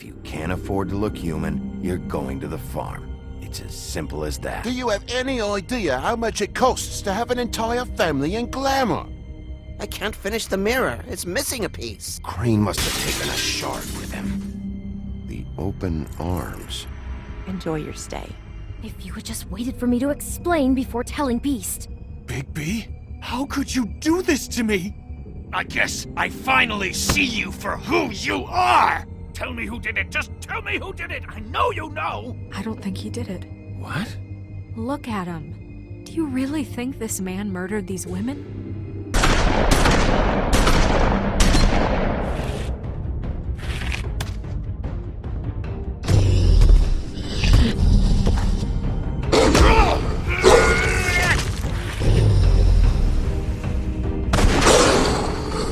If you can't afford to look human, you're going to the farm. It's as simple as that. Do you have any idea how much it costs to have an entire family in Glamour? I can't finish the mirror. It's missing a piece. Crane must have taken a shard with him. The open arms. Enjoy your stay. If you had just waited for me to explain before telling Beast. Bigby, how could you do this to me? I guess I finally see you for who you are! Tell me who did it! Just tell me who did it! I know you know! I don't think he did it. What? Look at him. Do you really think this man murdered these women?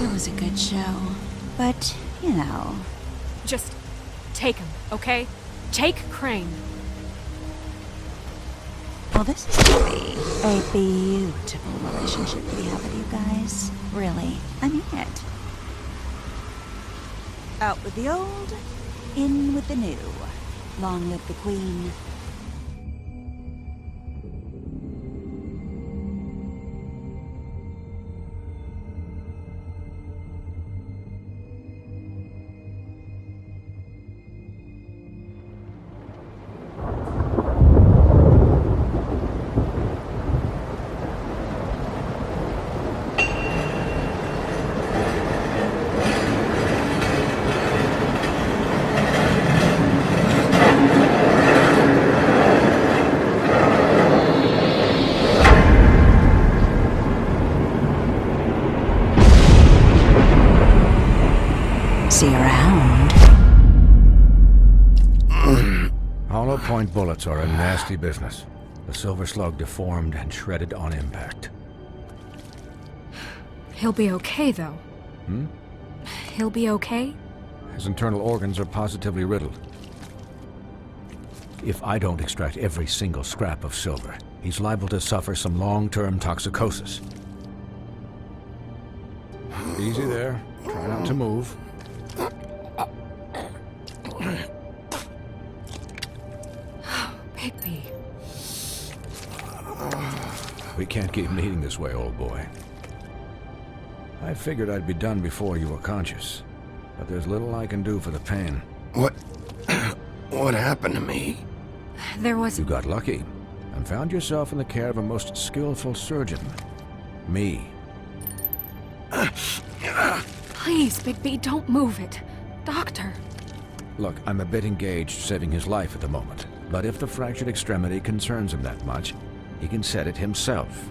It was a good show. But, you know... Just take him, okay? Take Crane. Well, this is gonna be a beautiful relationship we have with you guys. Really. I mean it. Out with the old, in with the new. Long live the Queen. See you around. Hollow point bullets are a nasty business. The Silver Slug deformed and shredded on impact. He'll be okay, though. He'll be okay? His internal organs are positively riddled. If I don't extract every single scrap of silver, he's liable to suffer some long-term toxicosis. Easy there. Try not to move. Bigby. We can't keep meeting this way, old boy. I figured I'd be done before you were conscious, but there's little I can do for the pain. What happened to me? There was... You got lucky and found yourself in the care of a most skillful surgeon. Me. Please, Bigby, don't move it. Doctor. Look, I'm a bit engaged saving his life at the moment, but if the fractured extremity concerns him that much, he can set it himself.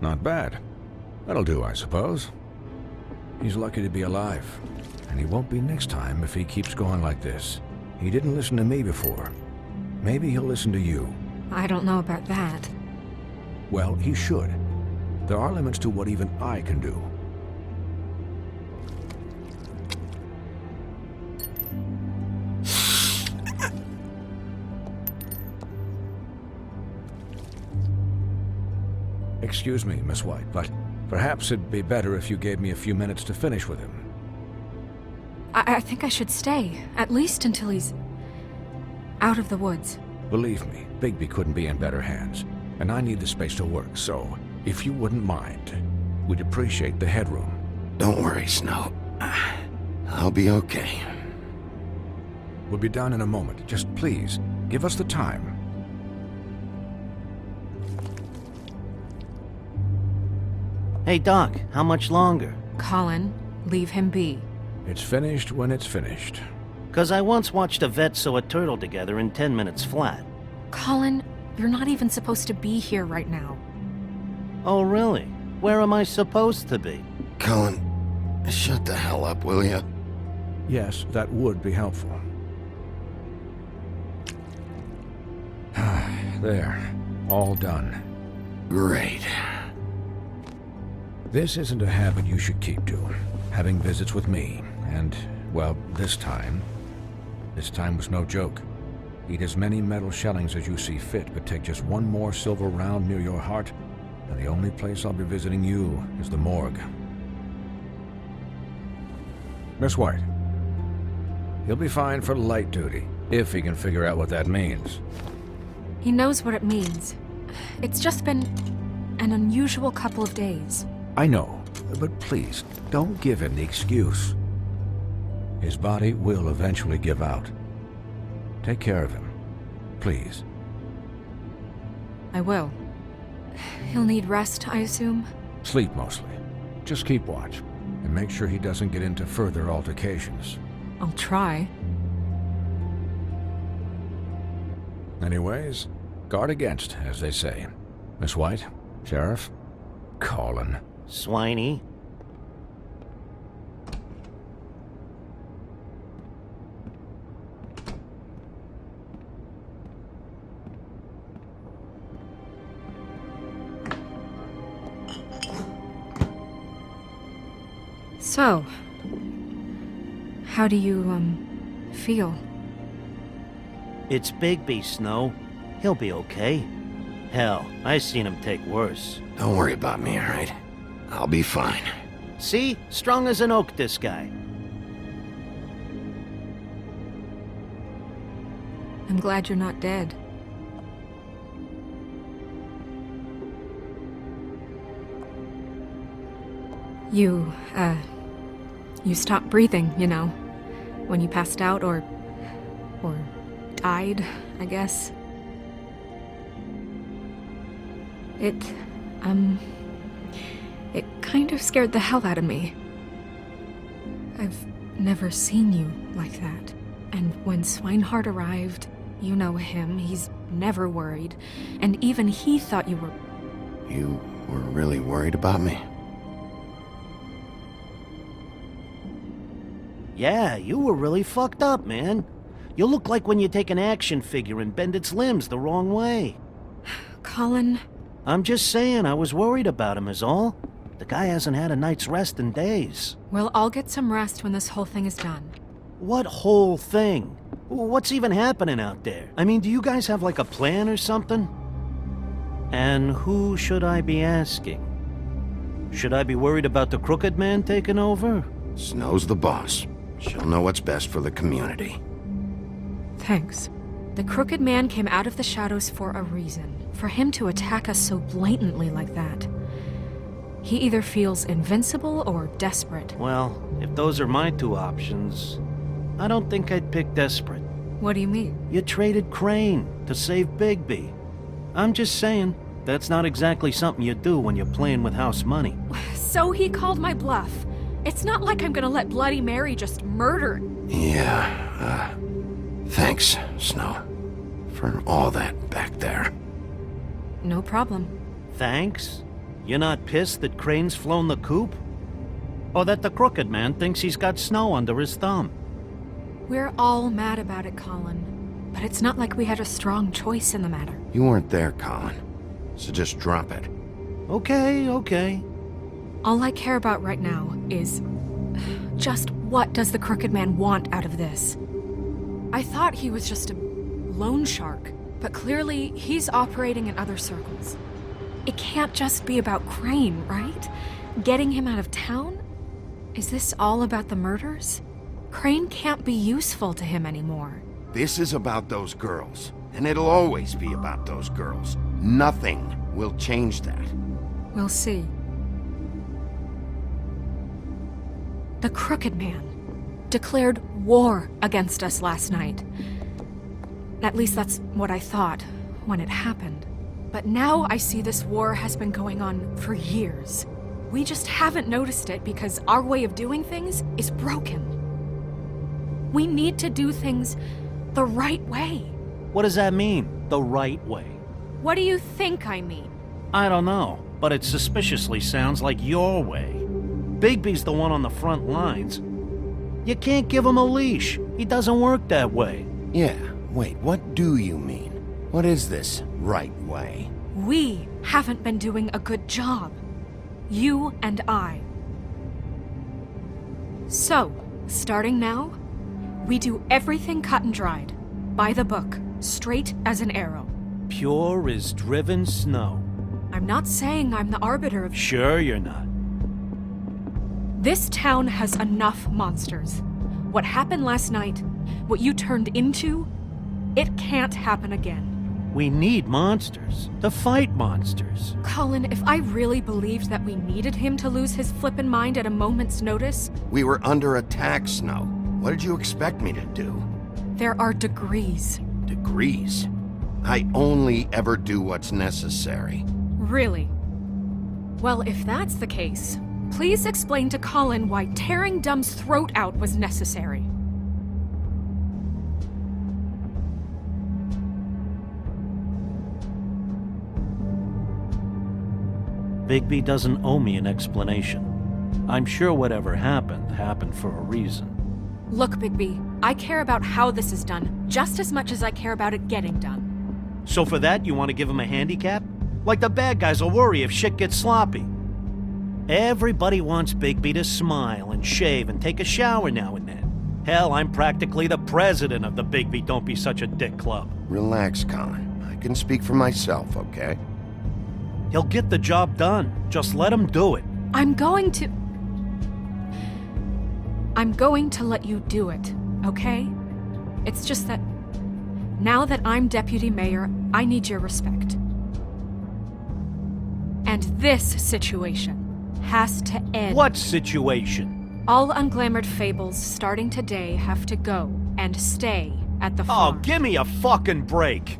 Not bad. That'll do, I suppose. He's lucky to be alive, and he won't be next time if he keeps going like this. He didn't listen to me before. Maybe he'll listen to you. I don't know about that. Well, he should. There are limits to what even I can do. Excuse me, Miss White, but perhaps it'd be better if you gave me a few minutes to finish with him. I think I should stay, at least until he's out of the woods. Believe me, Bigby couldn't be in better hands, and I need the space to work, so if you wouldn't mind, we'd appreciate the headroom. Don't worry, Snow. I'll be okay. We'll be done in a moment. Just please, give us the time. Hey, Doc, how much longer? Colin, leave him be. It's finished when it's finished. 'Cause I once watched a vet sew a turtle together in 10 minutes flat. Colin, you're not even supposed to be here right now. Oh, really? Where am I supposed to be? Cullen, shut the hell up, will you? Yes, that would be helpful. There. All done. Great. This isn't a habit you should keep to. Having visits with me. And, well, this time was no joke. Eat as many metal shellings as you see fit, but take just one more silver round near your heart, and the only place I'll be visiting you is the morgue. Miss White. He'll be fine for light duty, if he can figure out what that means. He knows what it means. It's just been an unusual couple of days. I know, but please, don't give him the excuse. His body will eventually give out. Take care of him, please. I will. He'll need rest, I assume? Sleep mostly. Just keep watch, and make sure he doesn't get into further altercations. I'll try. Anyways, guard against, as they say. Miss White, Sheriff, Colin. Swiney? So, how do you, feel? It's Bigby, Snow. He'll be okay. Hell, I seen him take worse. Don't worry about me, alright? I'll be fine. See? Strong as an oak, this guy. I'm glad you're not dead. You stopped breathing, you know, when you passed out or died, I guess. It kind of scared the hell out of me. I've never seen you like that. And when Swinehart arrived, you know him, he's never worried. And even he thought you were... You were really worried about me? Yeah, you were really fucked up, man. You look like when you take an action figure and bend its limbs the wrong way. Colin... I'm just saying, I was worried about him is all. The guy hasn't had a night's rest in days. We'll all get some rest when this whole thing is done. What whole thing? What's even happening out there? I mean, do you guys have like a plan or something? And who should I be asking? Should I be worried about the Crooked Man taking over? Snow's the boss. She'll know what's best for the community. Thanks. The Crooked Man came out of the shadows for a reason. For him to attack us so blatantly like that. He either feels invincible or desperate. Well, if those are my two options, I don't think I'd pick desperate. What do you mean? You traded Crane to save Bigby. I'm just saying, that's not exactly something you do when you're playing with house money. So he called my bluff. It's not like I'm gonna let Bloody Mary just murder... Yeah, thanks, Snow, for all that back there. No problem. Thanks? You're not pissed that Crane's flown the coop? Or that the Crooked Man thinks he's got Snow under his thumb? We're all mad about it, Colin. But it's not like we had a strong choice in the matter. You weren't there, Colin, so just drop it. Okay. All I care about right now is... just what does the Crooked Man want out of this? I thought he was just a loan shark, but clearly he's operating in other circles. It can't just be about Crane, right? Getting him out of town? Is this all about the murders? Crane can't be useful to him anymore. This is about those girls, and it'll always be about those girls. Nothing will change that. We'll see. The Crooked Man declared war against us last night. At least that's what I thought when it happened. But now I see this war has been going on for years. We just haven't noticed it because our way of doing things is broken. We need to do things the right way. What does that mean? the right way. What do you think I mean? I don't know, but it suspiciously sounds like your way. Bigby's the one on the front lines. You can't give him a leash. He doesn't work that way. Yeah, wait, what do you mean? What is this right way? We haven't been doing a good job. You and I. So, starting now, we do everything cut and dried. By the book, straight as an arrow. Pure as driven snow. I'm not saying I'm the arbiter of... Sure you're not. This town has enough monsters. What happened last night, what you turned into, it can't happen again. We need monsters to fight monsters. Colin, if I really believed that we needed him to lose his flippin' mind at a moment's notice, We were under attack, Snow. What did you expect me to do? there are degrees. Degrees? I only ever do what's necessary. Really? Well, if that's the case, please explain to Colin why tearing Dumb's throat out was necessary. Bigby doesn't owe me an explanation. I'm sure whatever happened, happened for a reason. Look, Bigby, I care about how this is done just as much as I care about it getting done. So for that, you want to give him a handicap? Like the bad guys will worry if shit gets sloppy. Everybody wants Bigby to smile and shave and take a shower now and then. Hell, I'm practically the president of the Bigby Don't Be Such a Dick Club. Relax, Colin. I can speak for myself, okay? He'll get the job done. Just let him do it. I'm going to let you do it, okay? It's just that now that I'm deputy mayor, I need your respect. And this situation has to end. What situation? All unglamored fables starting today have to go and stay at the Oh, farm. give me a fucking break.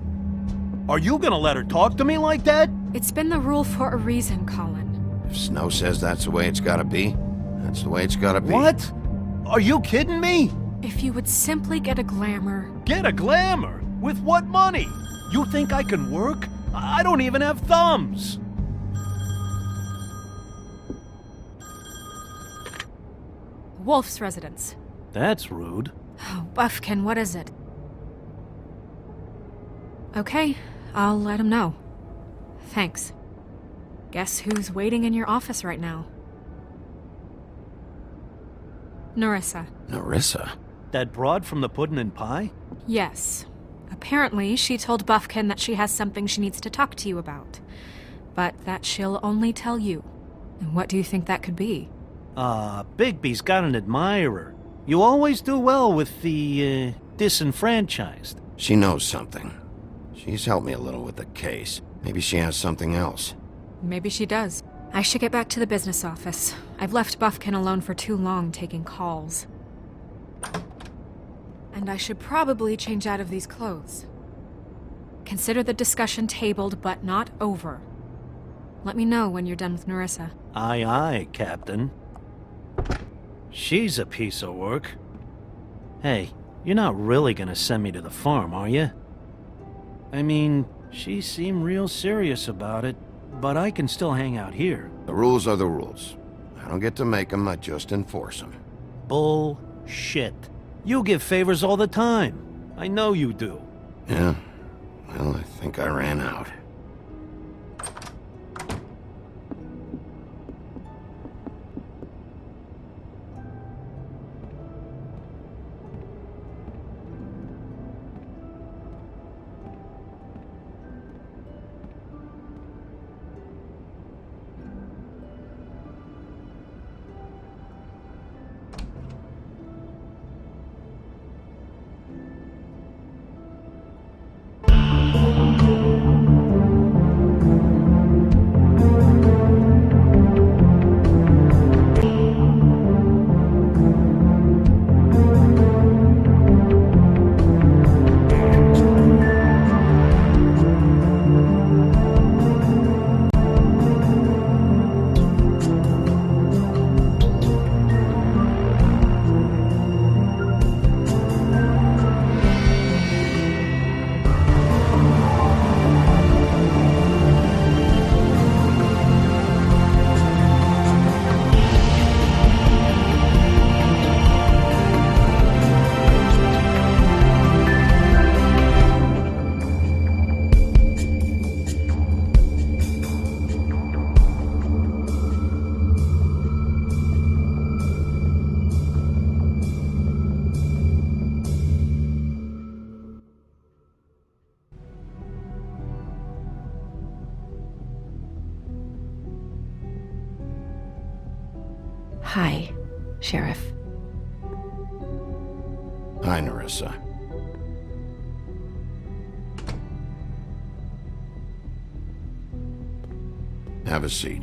Are you gonna let her talk to me like that? It's been the rule for a reason, Colin. If Snow says that's the way it's gotta be, that's the way it's gotta be. What? Are you kidding me? If you would simply get a glamour. Get a glamour? With what money? You think I can work? I don't even have thumbs. Wolf's residence. That's rude. Oh, Buffkin, what is it? Okay, I'll let him know. Thanks. Guess who's waiting in your office right now? Narissa. Narissa? That broad from the Puddin' and Pie? Yes. Apparently, she told Buffkin that she has something she needs to talk to you about. But that she'll only tell you. And what do you think that could be? Bigby's got an admirer. You always do well with the, disenfranchised. She knows something. She's helped me a little with the case. Maybe she has something else. Maybe she does. I should get back to the business office. I've left Buffkin alone for too long taking calls. And I should probably change out of these clothes. Consider the discussion tabled but not over. Let me know when you're done with Narissa. Aye, aye, Captain. She's a piece of work. Hey, you're not really gonna send me to the farm, are you? I mean, she seemed real serious about it, but I can still hang out here. The rules are the rules. I don't get to make them, I just enforce them. Bullshit. You give favors all the time. I know you do. Yeah? Well, I think I ran out. Hi, Sheriff. Hi, Nerissa. Have a seat.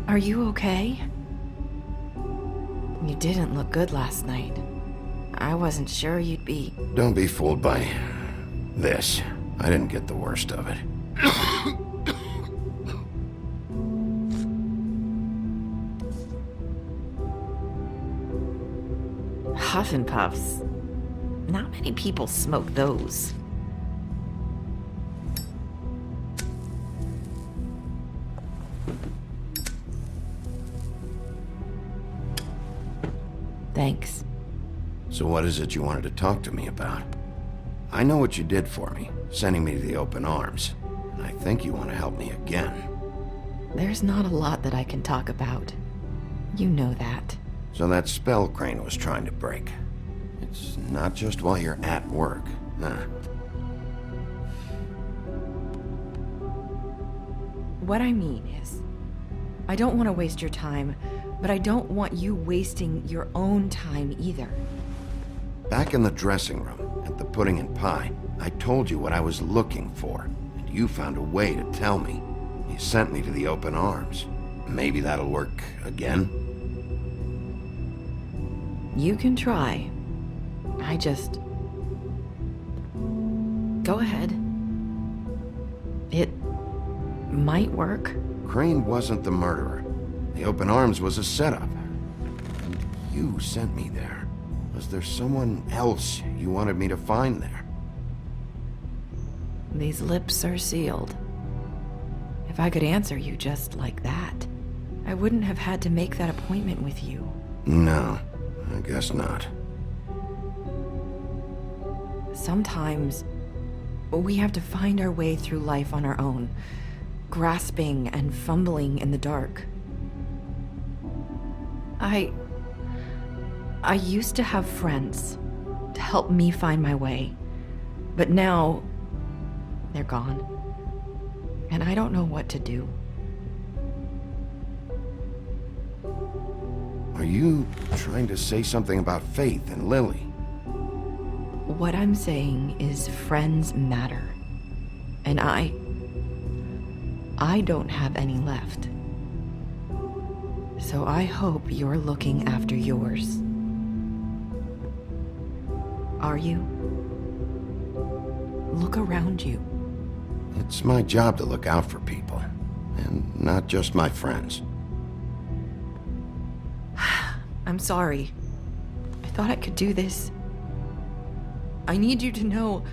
Are you okay? You didn't look good last night. I wasn't sure you'd be... Don't be fooled by this. I didn't get the worst of it. Huff and Puffs. Not many people smoke those. Thanks. So what is it you wanted to talk to me about? I know what you did for me, sending me to the open arms. And I think you want to help me again. There's not a lot that I can talk about. You know that. So that spell Crane was trying to break. It's not just while you're at work, huh? What I mean is, I don't want to waste your time, but I don't want you wasting your own time either. Back in the dressing room, at the Pudding and Pie, I told you what I was looking for, and you found a way to tell me. You sent me to the open arms. Maybe that'll work again? You can try. I just... Go ahead. It might work. Crane wasn't the murderer. The open arms was a setup. And you sent me there. Was there someone else you wanted me to find there? These lips are sealed. If I could answer you just like that, I wouldn't have had to make that appointment with you. No, I guess not. Sometimes we have to find our way through life on our own, grasping and fumbling in the dark. I used to have friends to help me find my way, but now they're gone, and I don't know what to do. Are you trying to say something about Faith and Lily? What I'm saying is friends matter, and I don't have any left. So I hope you're looking after yours. Are you? Look around you. It's my job to look out for people, and not just my friends. I'm sorry. I thought I could do this. I need you to know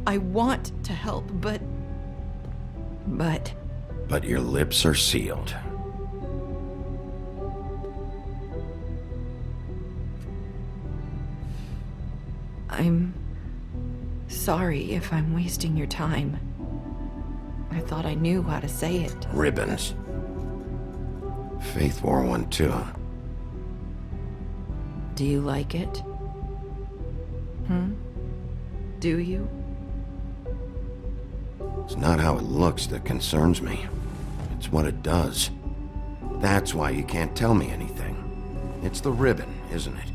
I want to help, but... But your lips are sealed. I'm sorry if I'm wasting your time. I thought I knew how to say it. Ribbons. Faith wore one too. Do you like it? Do you? It's not how it looks that concerns me. It's what it does. That's why you can't tell me anything. It's the ribbon, isn't it?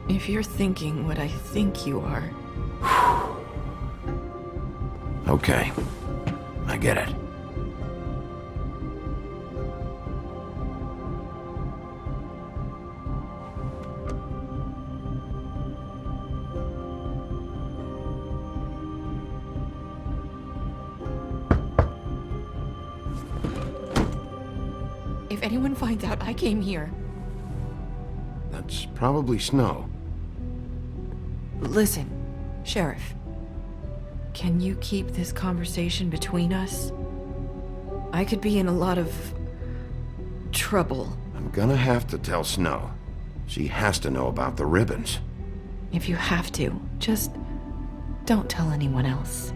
If you're thinking what I think you are... Okay. I get it. If anyone finds out I came here... That's probably Snow. Listen, Sheriff. Can you keep this conversation between us? I could be in a lot of trouble. I'm gonna have to tell Snow. She has to know about the ribbons. If you have to, just don't tell anyone else.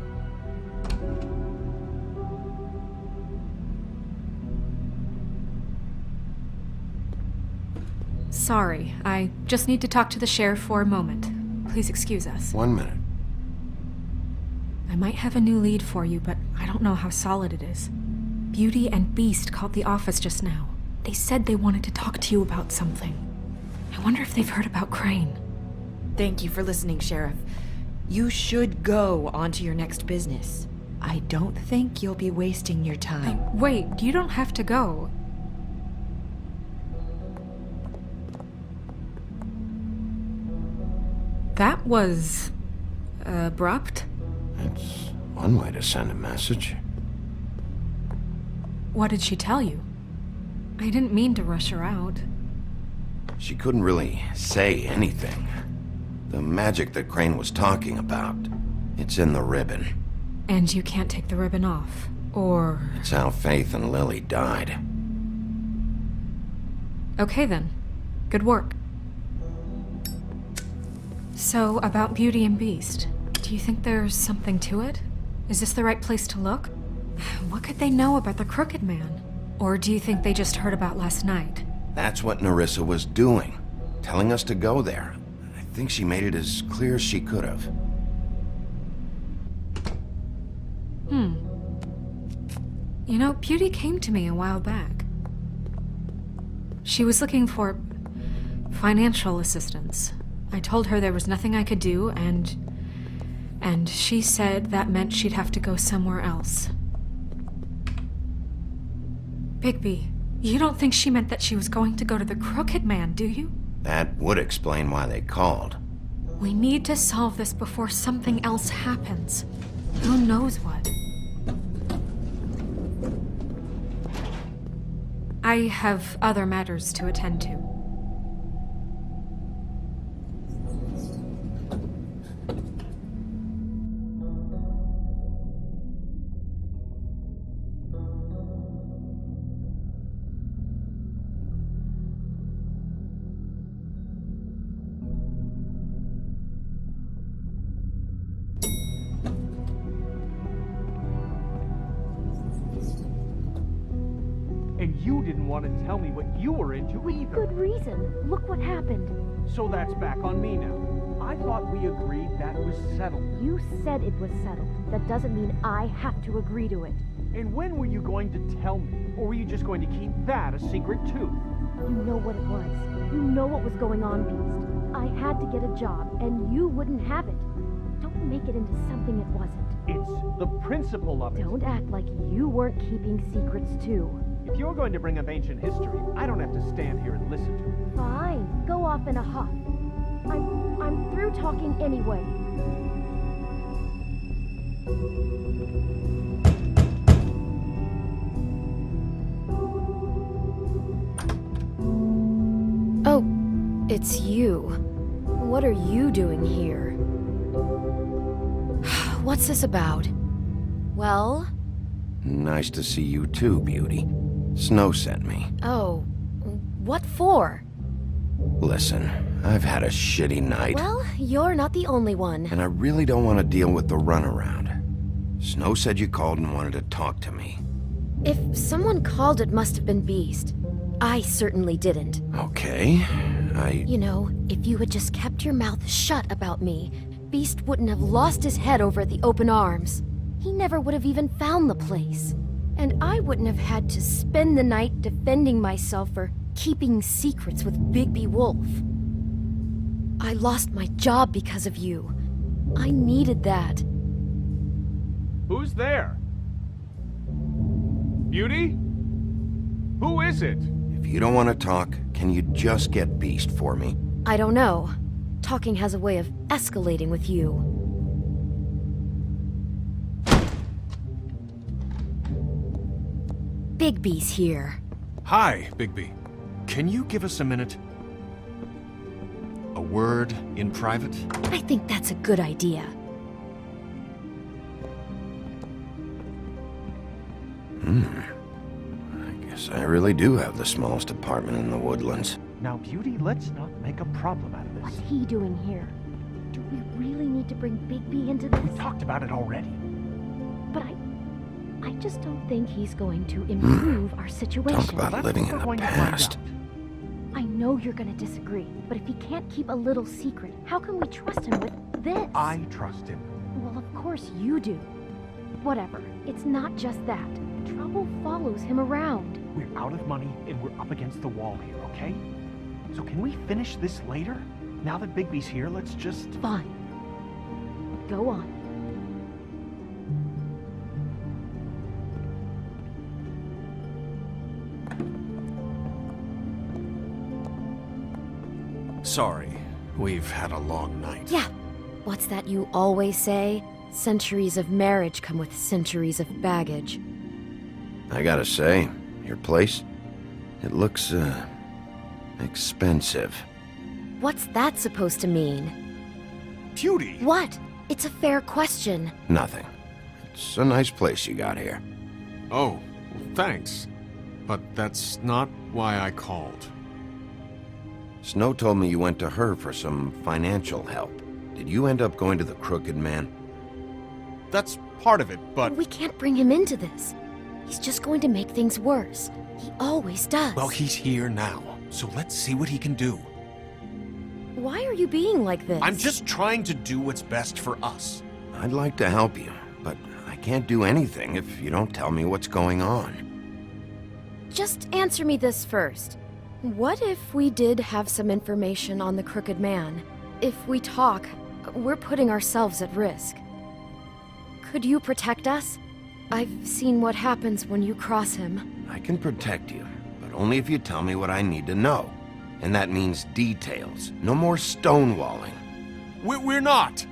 Sorry, I just need to talk to the sheriff for a moment. Please excuse us. 1 minute. I might have a new lead for you, but I don't know how solid it is. Beauty and Beast called the office just now. They said they wanted to talk to you about something. I wonder if they've heard about Crane. Thank you for listening, Sheriff. You should go on to your next business. I don't think you'll be wasting your time. Wait, you don't have to go. That was abrupt. That's one way to send a message. What did she tell you? I didn't mean to rush her out. She couldn't really say anything. The magic that Crane was talking about, it's in the ribbon. And you can't take the ribbon off, or... It's how Faith and Lily died. Okay then. Good work. So, about Beauty and Beast, do you think there's something to it? Is this the right place to look? What could they know about the Crooked Man? Or do you think they just heard about last night? That's what Nerissa was doing, telling us to go there. I think she made it as clear as she could have. You know, Beauty came to me a while back. She was looking for financial assistance. I told her there was nothing I could do, and she said that meant she'd have to go somewhere else. Bigby, you don't think she meant that she was going to go to the Crooked Man, do you? That would explain why they called. We need to solve this before something else happens. Who knows what? I have other matters to attend to. And you didn't want to tell me what you were into either. Good reason. Look what happened. So that's back on me now. I thought we agreed that was settled. You said it was settled. That doesn't mean I have to agree to it. And when were you going to tell me? Or were you just going to keep that a secret too? You know what it was. You know what was going on, Beast. I had to get a job, and you wouldn't have it. Don't make it into something it wasn't. It's the principle of it. Don't act like you weren't keeping secrets too. If you're going to bring up ancient history, I don't have to stand here and listen to it. Fine. Go off in a huff. I'm through talking anyway. Oh, it's you. What are you doing here? What's this about? Well? Nice to see you too, Beauty. Snow sent me. Oh, what for? Listen, I've had a shitty night. Well, you're not the only one. And I really don't want to deal with the runaround. Snow said you called and wanted to talk to me. If someone called, it must have been Beast. I certainly didn't. Okay, You know, if you had just kept your mouth shut about me, Beast wouldn't have lost his head over at the Open Arms. He never would have even found the place. And I wouldn't have had to spend the night defending myself for keeping secrets with Bigby Wolf. I lost my job because of you. I needed that. Who's there? Beauty? Who is it? if you don't want to talk, can you just get Beast for me? I don't know. Talking has a way of escalating with you. Bigby's here. Hi, Bigby. Can you give us a minute? A word in private? I think that's a good idea. I guess I really do have the smallest apartment in the Woodlands. Now, Beauty, let's not make a problem out of What's this. he doing here? Do we really need to bring Bigby into this? We talked about it already. But I just don't think he's going to improve our situation. Talk about That's living what in we're the going to find past. out. I know you're gonna disagree, but if he can't keep a little secret, how can we trust him with this? I trust him. Well, of course you do. Whatever. It's not just that. Trouble follows him around. We're out of money and we're up against the wall here, okay? So can we finish this later? Now that Bigby's here, let's just... Fine. Go on. Sorry, we've had a long night. Yeah. What's that you always say? Centuries of marriage come with centuries of baggage. I gotta say, your place, it looks, expensive. What's that supposed to mean? Beauty! What? It's a fair question. Nothing. It's a nice place you got here. Oh, thanks. But that's not why I called. Snow told me you went to her for some financial help. Did you end up going to the Crooked Man? That's part of it, but... We can't bring him into this. He's just going to make things worse. He always does. Well, he's here now, so let's see what he can do. Why are you being like this? I'm just trying to do what's best for us. I'd like to help you, but I can't do anything if you don't tell me what's going on. Just answer me this first. What if we did have some information on the Crooked Man? If we talk, we're putting ourselves at risk. Could you protect us? I've seen what happens when you cross him. I can protect you, but only if you tell me what I need to know. And that means details. No more stonewalling. We're not!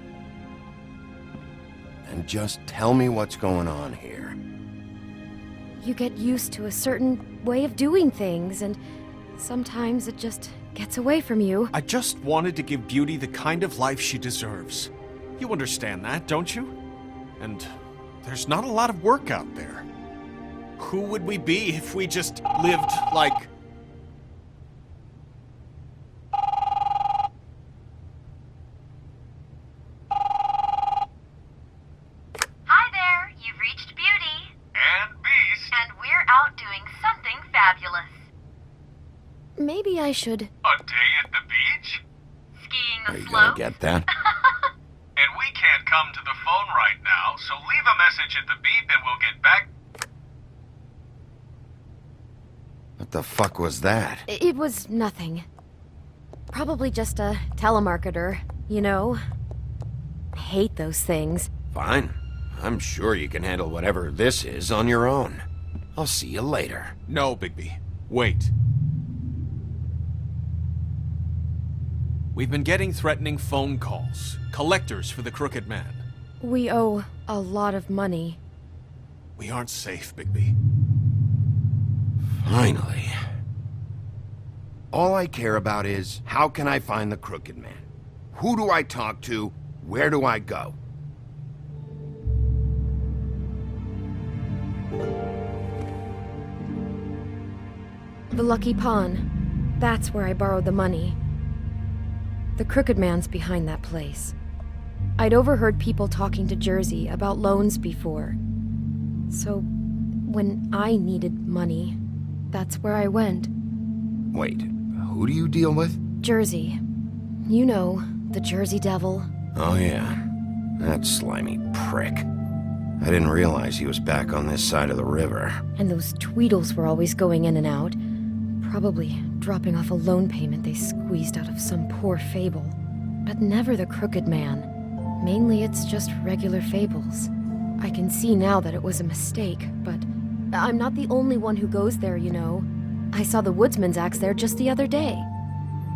And just tell me what's going on here. You get used to a certain way of doing things, and sometimes it just gets away from you. I just wanted to give Beauty the kind of life she deserves. You understand that, don't you? And there's not a lot of work out there. Who would we be if we just lived like... Hi there, you've reached Beauty. And Beast. And we're out doing something fabulous. Maybe I should... A day at the beach? Skiing Are the you gonna slopes. get that? And we can't come to the phone right now, so leave a message at the beep and we'll get back. What the fuck was that? It was nothing. Probably just a telemarketer, you know? I hate those things. Fine. I'm sure you can handle whatever this is on your own. I'll see you later. No, Bigby. Wait. We've been getting threatening phone calls. Collectors for the Crooked Man. We owe a lot of money. We aren't safe, Bigby. Finally. All I care about is, how can I find the Crooked Man? Who do I talk to? Where do I go? The Lucky Pawn. That's where I borrowed the money. The Crooked Man's behind that place. I'd overheard people talking to Jersey about loans before. So, when I needed money, that's where I went. Wait, who do you deal with? Jersey. You know, the Jersey Devil. Oh yeah, that slimy prick. I didn't realize he was back on this side of the river. And those Tweedles were always going in and out. Probably dropping off a loan payment they squeezed out of some poor fable. But never the Crooked Man. Mainly it's just regular fables. I can see now that it was a mistake, but I'm not the only one who goes there, you know. I saw the Woodsman's axe there just the other day.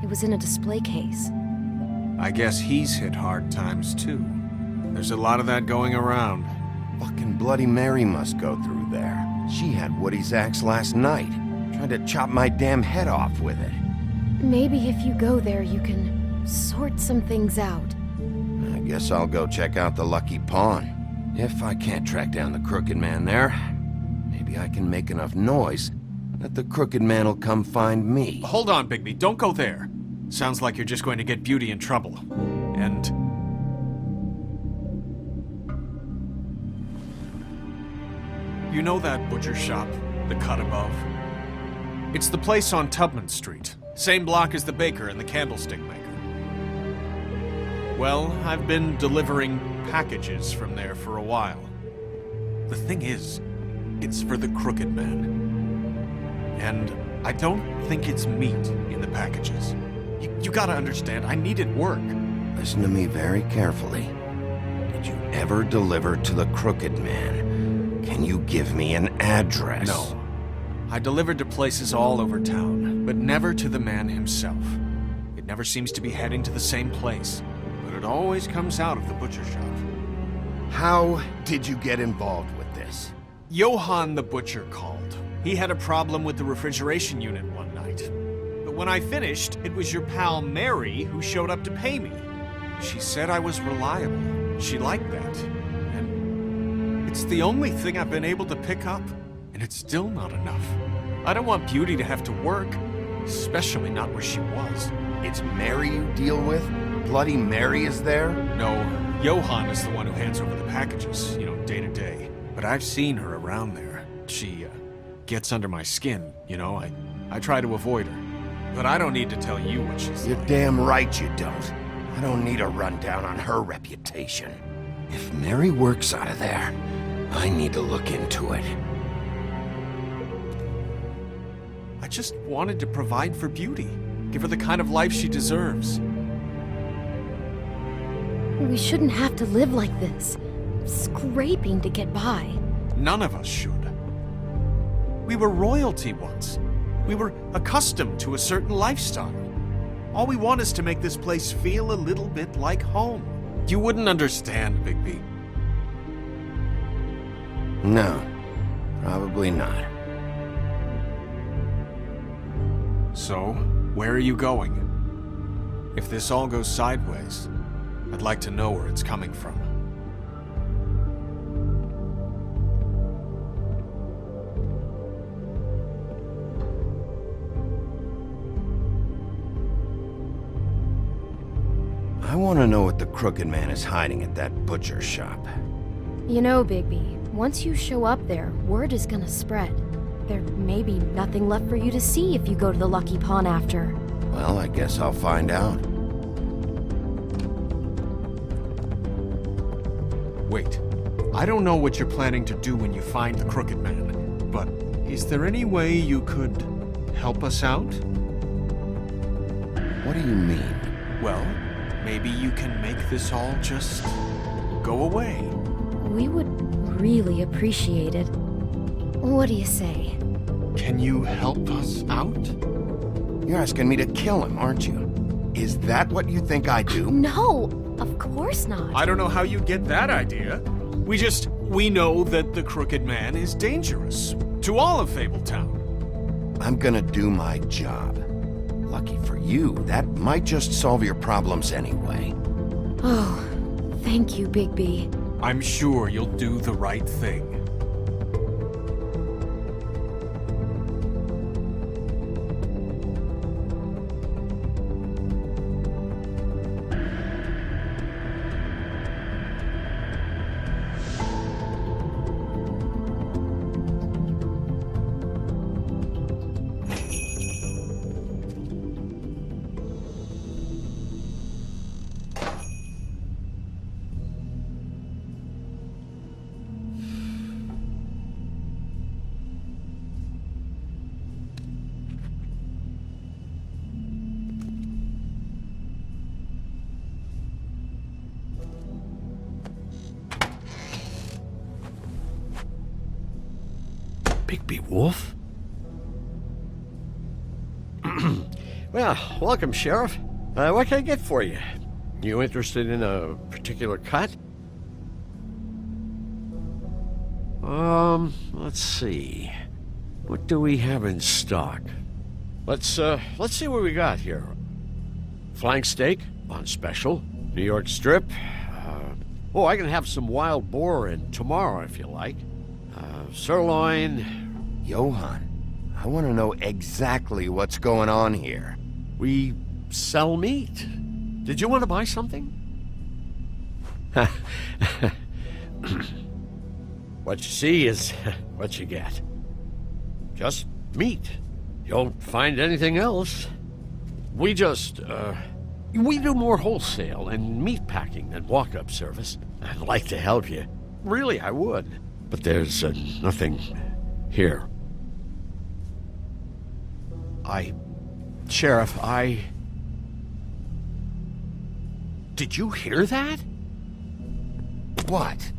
It was in a display case. I guess he's hit hard times too. There's a lot of that going around. Fucking Bloody Mary must go through there. She had Woody's axe last night. Tried to chop my damn head off with it. Maybe if you go there, you can sort some things out. I guess I'll go check out the Lucky Pawn. If I can't track down the Crooked Man there, maybe I can make enough noise that the Crooked Man will come find me. Hold on, Bigby. Don't go there. Sounds like you're just going to get Beauty in trouble. And... you know that butcher shop, the cut above? It's the place on Tubman Street. Same block as the baker and the candlestick maker. Well, I've been delivering packages from there for a while. The thing is, it's for the Crooked Man. And I don't think it's meat in the packages. You gotta understand, I needed work. Listen to me very carefully. Did you ever deliver to the Crooked Man? Can you give me an address? No. I delivered to places all over town, but never to the man himself. It never seems to be heading to the same place, but it always comes out of the butcher shop. How did you get involved with this? Johann the butcher called. He had a problem with the refrigeration unit one night. But when I finished, it was your pal Mary who showed up to pay me. She said I was reliable. She liked that. And it's the only thing I've been able to pick up. And it's still not enough. I don't want Beauty to have to work, especially not where she was. It's Mary you deal with? Bloody Mary is there? No, Johann is the one who hands over the packages, day to day. But I've seen her around there. She, gets under my skin, I try to avoid her. But I don't need to tell you what she's You're like. damn right you don't. I don't need a rundown on her reputation. If Mary works out of there, I need to look into it. I just wanted to provide for Beauty. Give her the kind of life she deserves. We shouldn't have to live like this, scraping to get by. None of us should. We were royalty once. We were accustomed to a certain lifestyle. All we want is to make this place feel a little bit like home. You wouldn't understand, Bigby. No, probably not. So, where are you going? If this all goes sideways, I'd like to know where it's coming from. I want to know what the Crooked Man is hiding at that butcher shop. You know, Bigby, once you show up there, word is gonna spread. There may be nothing left for you to see if you go to the Lucky Pawn after. Well, I guess I'll find out. Wait, I don't know what you're planning to do when you find the Crooked Man, but is there any way you could help us out? What do you mean? Well, maybe you can make this all just go away. We would really appreciate it. What do you say? Can you help us out? You're asking me to kill him, aren't you? Is that what you think I do? No, of course not. I don't know how you get that idea. We know that the Crooked Man is dangerous to all of Fabletown. I'm gonna do my job. Lucky for you, that might just solve your problems anyway. Oh, thank you, Bigby. I'm sure you'll do the right thing. Bigby Wolf? Well, welcome, Sheriff. What can I get for you? You interested in a particular cut? Let's see. What do we have in stock? Let's see what we got here. Flank steak, on special. New York strip. Oh, I can have some wild boar in tomorrow if you like. Sirloin. Johann, I want to know exactly what's going on here. We sell meat. Did you want to buy something? What you see is what you get. Just meat. You don't find anything else. We just, we do more wholesale and meat packing than walk-up service. I'd like to help you. Really, I would. But there's nothing here. Sheriff, Did you hear that? What?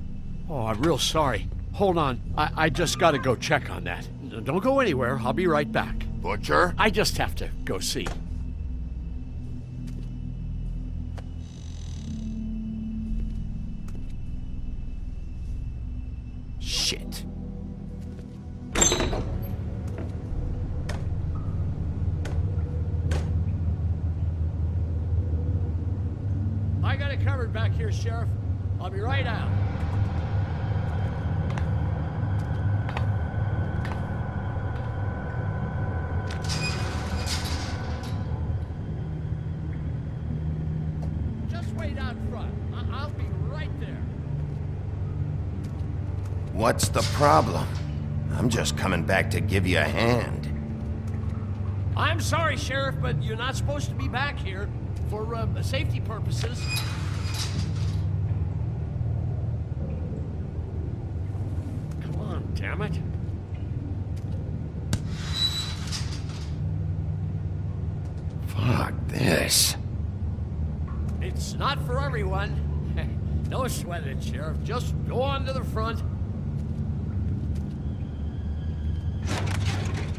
Oh, I'm real sorry. Hold on. I just gotta go check on that. Don't go anywhere. I'll be right back. Butcher? I just have to go see. Shit. I got it covered back here, Sheriff. I'll be right out. Just wait out front. I'll be right there. What's the problem? I'm just coming back to give you a hand. I'm sorry, Sheriff, but you're not supposed to be back here for safety purposes. Come on, damn it. Fuck this. It's not for everyone. No sweat it, Sheriff. Just go on to the front.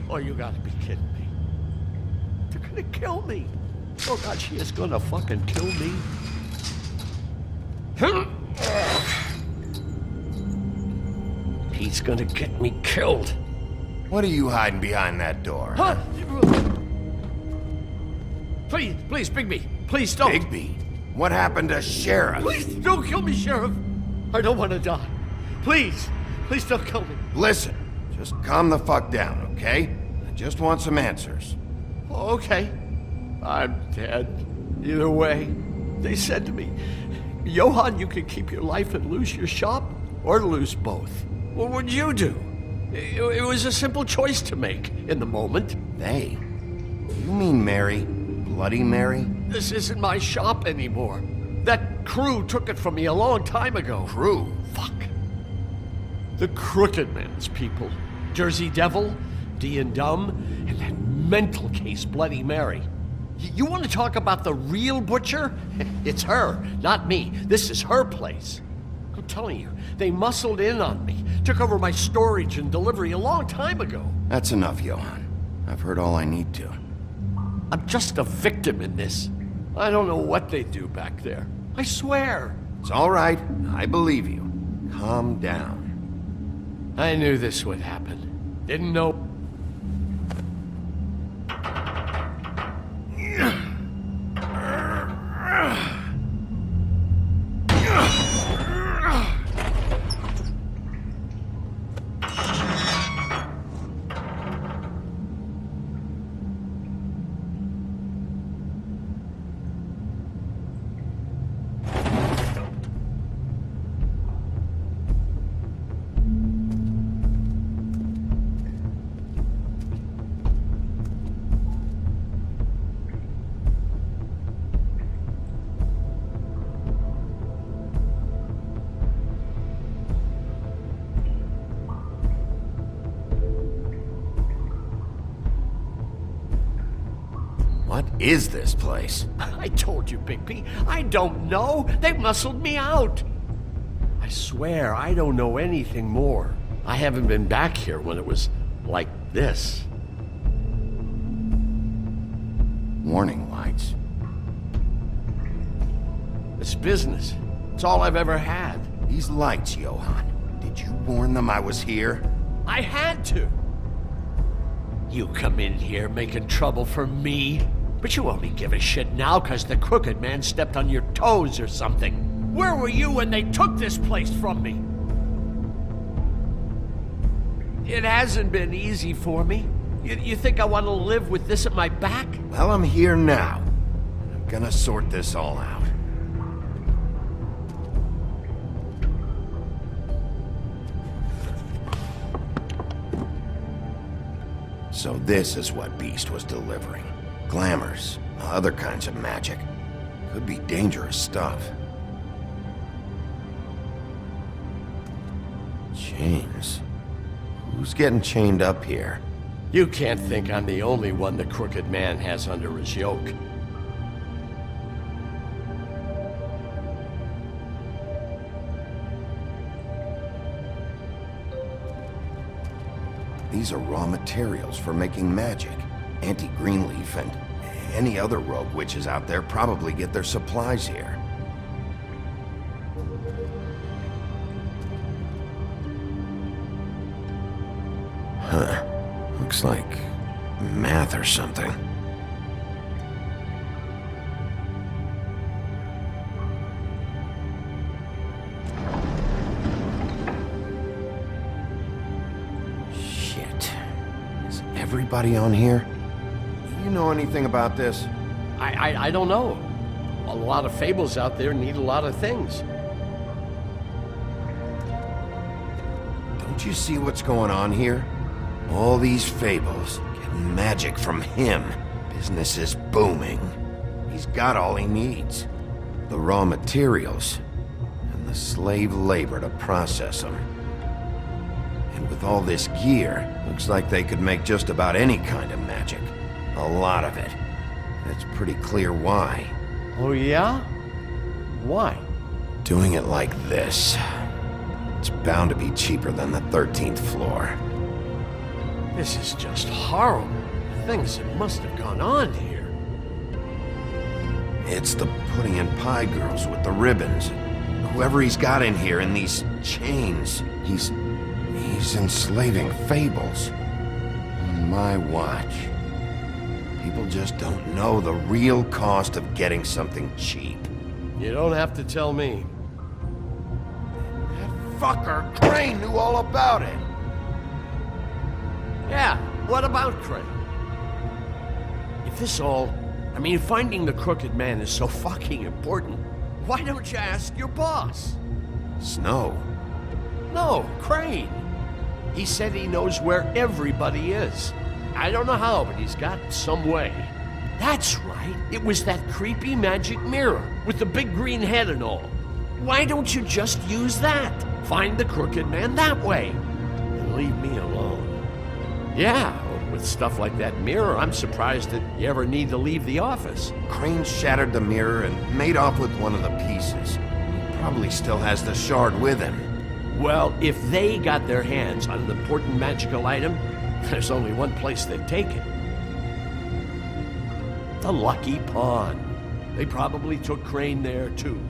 Oh, you gotta be kidding me. They're gonna kill me. Oh, God, she is gonna fucking kill me. He's gonna get me killed. What are you hiding behind that door? Huh? Please, Bigby. Please don't. Bigby? What happened to Sheriff? Please don't kill me, Sheriff. I don't want to die. Please don't kill me. Listen, just calm the fuck down, okay? I just want some answers. Okay. I'm dead. Either way, they said to me, Johann, you can keep your life and lose your shop, or lose both. What would you do? It was a simple choice to make in the moment. They? You mean Mary? Bloody Mary? This isn't my shop anymore. That crew took it from me a long time ago. Crew? Fuck. The Crooked Man's people. Jersey Devil, D and Dumb, and that mental case Bloody Mary. You want to talk about the real butcher? It's her, not me. This is her place. I'm telling you, they muscled in on me, took over my storage and delivery a long time ago. That's enough, Johann. I've heard all I need to. I'm just a victim in this. I don't know what they do back there. I swear. It's all right. I believe you. Calm down. I knew this would happen. Didn't know. What is this place? I told you, Bigby. I don't know. They muscled me out. I swear, I don't know anything more. I haven't been back here when it was like this. Warning lights. It's business. It's all I've ever had. These lights, Johann. Did you warn them I was here? I had to. You come in here making trouble for me. But you only give a shit now because the crooked man stepped on your toes or something. Where were you when they took this place from me? It hasn't been easy for me. You think I want to live with this at my back? Well, I'm here now. I'm gonna sort this all out. So this is what Beast was delivering. Glamours, other kinds of magic. Could be dangerous stuff. Chains. Who's getting chained up here? You can't think I'm the only one the crooked man has under his yoke. These are raw materials for making magic. Auntie Greenleaf and any other rogue witches out there probably get their supplies here. Huh. Looks like math or something. Shit. Is everybody on here? You know anything about this? I don't know. A lot of fables out there need a lot of things. Don't you see what's going on here? All these fables, getting magic from him. Business is booming. He's got all he needs. The raw materials, and the slave labor to process them. And with all this gear, looks like they could make just about any kind of magic. A lot of it. And it's pretty clear why. Oh yeah? Why? Doing it like this. It's bound to be cheaper than the 13th floor. This is just horrible. The things that must have gone on here. It's the pudding and pie girls with the ribbons. Whoever he's got in here in these chains, he's enslaving fables. On my watch. People just don't know the real cost of getting something cheap. You don't have to tell me. That fucker Crane knew all about it. Yeah, what about Crane? If this all... finding the crooked man is so fucking important, why don't you ask your boss? Snow? No, Crane. He said he knows where everybody is. I don't know how, but he's got some way. That's right. It was that creepy magic mirror with the big green head and all. Why don't you just use that? Find the crooked man that way. And leave me alone. Yeah, with stuff like that mirror, I'm surprised that you ever need to leave the office. Crane shattered the mirror and made off with one of the pieces. He probably still has the shard with him. Well, if they got their hands on an important magical item, there's only one place they'd take it. The Lucky Pawn. They probably took Crane there, too.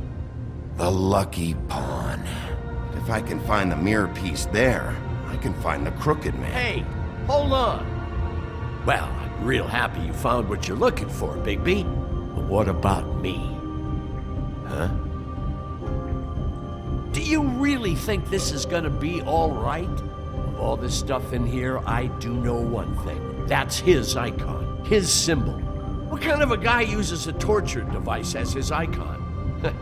The Lucky Pawn. If I can find the mirror piece there, I can find the crooked man. Hey, hold on. Well, I'm real happy you found what you're looking for, Bigby. But what about me? Huh? Do you really think this is gonna be all right? Of all this stuff in here, I do know one thing. That's his icon, his symbol. What kind of a guy uses a torture device as his icon?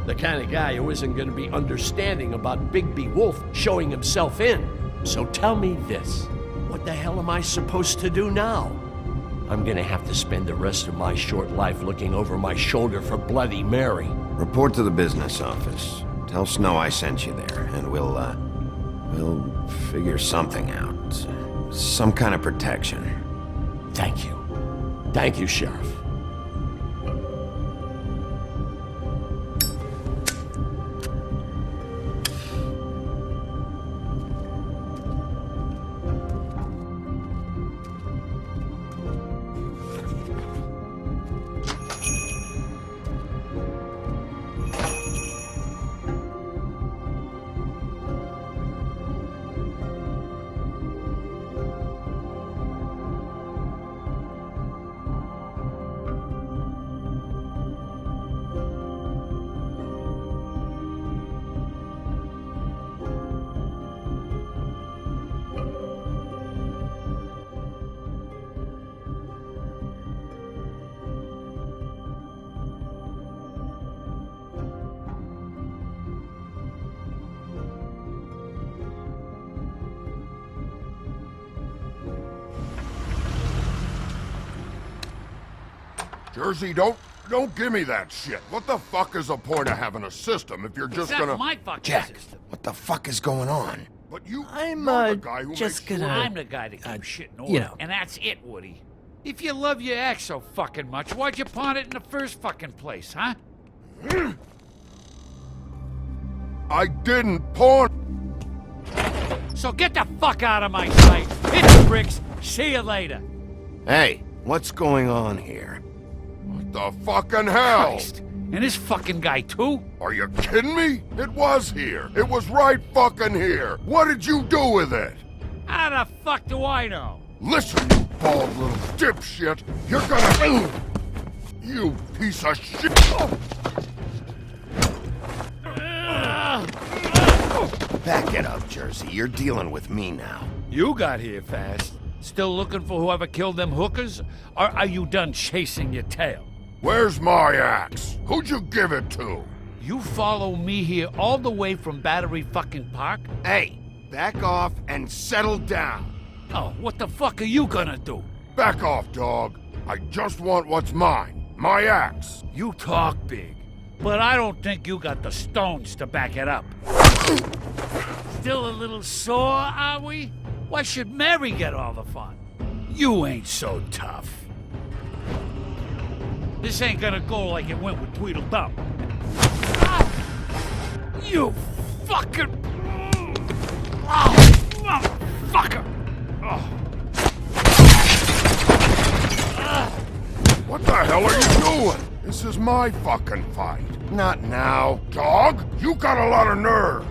The kind of guy who isn't gonna be understanding about Bigby Wolf showing himself in. So tell me this. What the hell am I supposed to do now? I'm gonna have to spend the rest of my short life looking over my shoulder for Bloody Mary. Report to the business office. Tell Snow I sent you there, and we'll figure something out. Some kind of protection. Thank you. Thank you, Sheriff. Jersey, don't give me that shit. What the fuck is the point of having a system if you're just gonna... my fucking Jack, system. what the fuck is going on? But you're the guy who Just makes gonna... sure... I'm the guy that keeps shit in order, you know. and that's it, Woody. If you love your ex so fucking much, why'd you pawn it in the first fucking place, huh? I didn't pawn... So get the fuck out of my sight. Hit the bricks. See you later. Hey, what's going on here? What the fucking hell? Christ. And this fucking guy, too? Are you kidding me? It was here. It was right fucking here. What did you do with it? How the fuck do I know? Listen, you bald little dipshit. You're gonna... You piece of shit. Back it up, Jersey. You're dealing with me now. You got here fast. Still looking for whoever killed them hookers? Or are you done chasing your tail? Where's my axe? Who'd you give it to? You follow me here all the way from Battery fucking Park? Hey, back off and settle down. Oh, what the fuck are you gonna do? Back off, dog. I just want what's mine. My axe. You talk big, but I don't think you got the stones to back it up. Still a little sore, are we? Why should Mary get all the fun? You ain't so tough. This ain't gonna go like it went with Tweedledum. Ah! You fucking... Oh, motherfucker! Oh. What the hell are you doing? This is my fucking fight. Not now. Dog, you got a lot of nerve.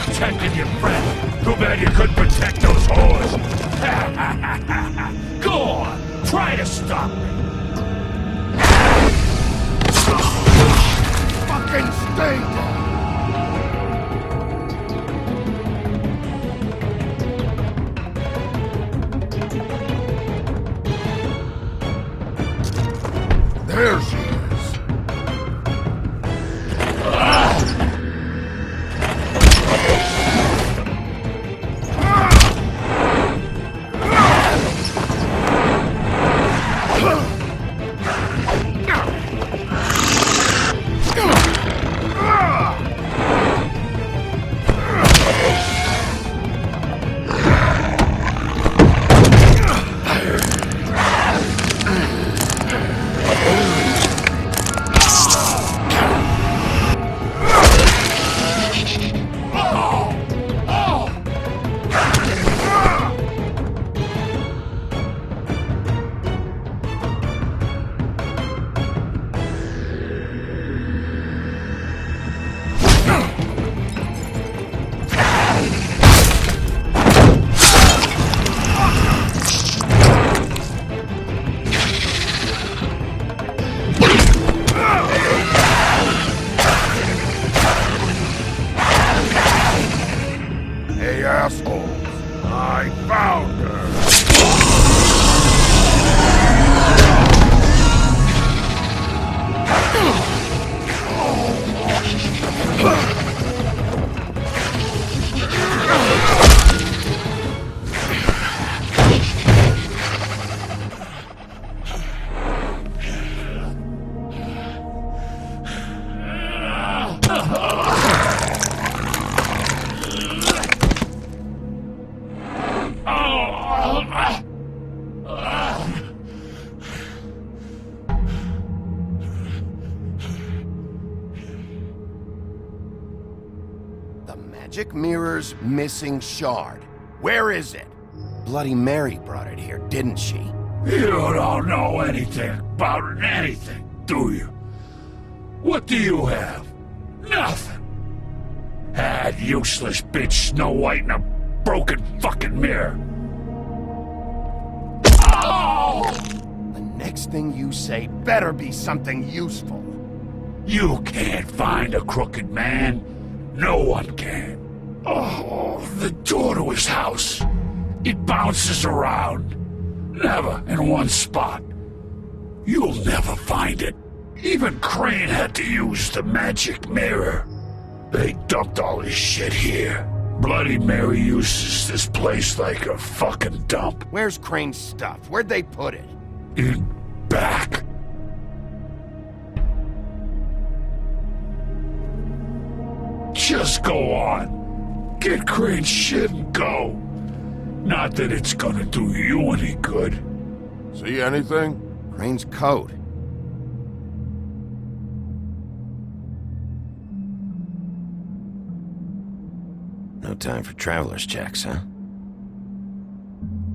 Protecting your friend. Too bad you couldn't protect those whores. Go on, try to stop me. Fucking stay down. There she is. Hey, assholes. I found her. The magic mirror's missing shard. Where is it? Bloody Mary brought it here, didn't she? You don't know anything about anything, do you? What do you have? Nothing. That useless bitch Snow White in a broken fucking mirror. Oh! The next thing you say better be something useful. You can't find a crooked man. No one can. Oh, the door to his house. It bounces around. Never in one spot. You'll never find it. Even Crane had to use the magic mirror. They dumped all his shit here. Bloody Mary uses this place like a fucking dump. Where's Crane's stuff? Where'd they put it? In back. Just go on. Get Crane's shit and go. Not that it's gonna do you any good. See anything? Crane's coat. No time for traveler's checks, huh?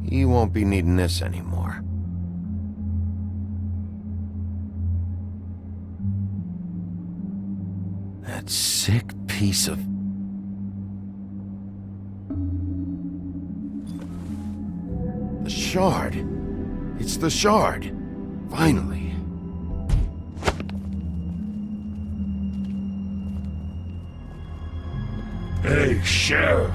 He won't be needing this anymore. That sick piece of... The shard. It's the shard. Finally. Hey, Sheriff.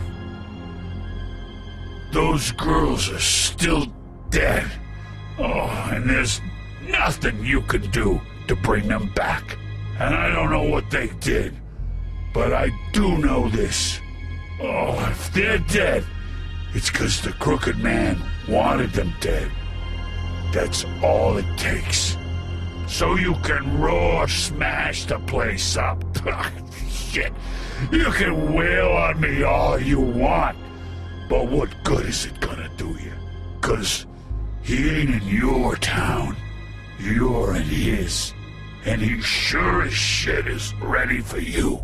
Those girls are still dead. Oh, and there's nothing you can do to bring them back. And I don't know what they did, but I do know this. Oh, if they're dead, it's 'cause the Crooked Man wanted them dead. That's all it takes. So you can roar smash the place up. Shit. You can wail on me all you want, but what good is it gonna do you? 'Cause he ain't in your town. You're in his. And he sure as shit is ready for you.